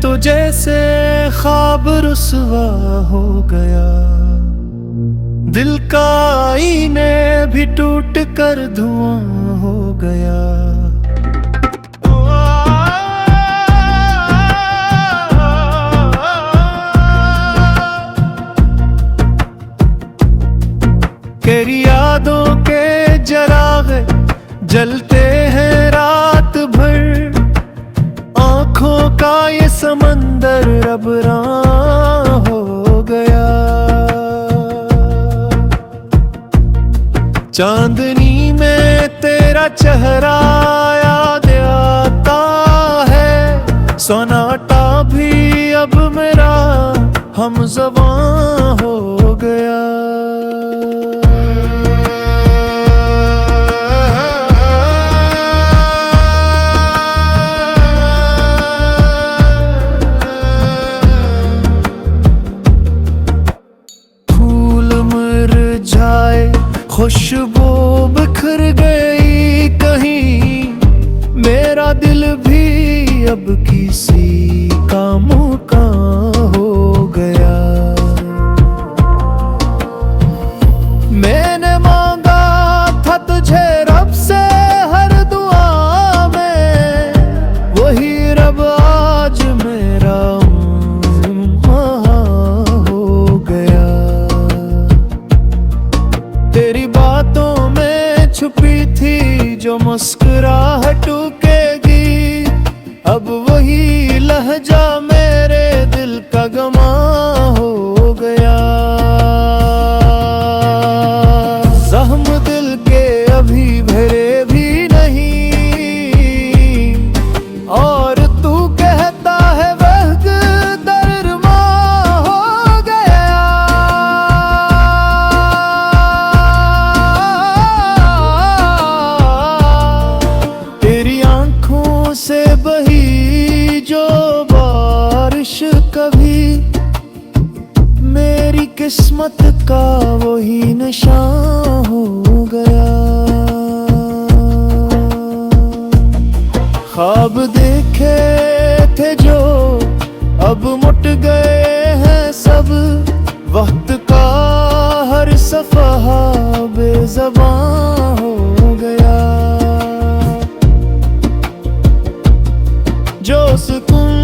तो जैसे ख्वाब रुसवा हो गया, दिल का आईने भी टूट कर धुआं हो गया। तेरी यादों के जरागे जलते हैं रात भर, आंखों का ये समंदर रबरां हो गया। चांदनी में तेरा चेहरा याद आता है, सन्नाटा भी अब मेरा हमज़बां हो गया। खुशबू बिखर गई कहीं, मेरा दिल भी अब किसी काम का हो गया। मैंने मांगा था तुझे रब से हर दुआ में, वही रब आज मेरा हो गया। तेरी बातों में छुपी थी जो मुस्कुराहट टूकेगी, अब वही लहजा मेरे दिल का गमा हो गया। जख्म दिल के अभी भरे भी नहीं, और तू कहता है वह दरमा हो गया। से बही जो बारिश कभी, मेरी किस्मत का वही निशान हो गया। ख्वाब देखे थे जो अब मुट गए हैं सब, वक्त का हर सफहा बेज़बां हो गया। जो सुकून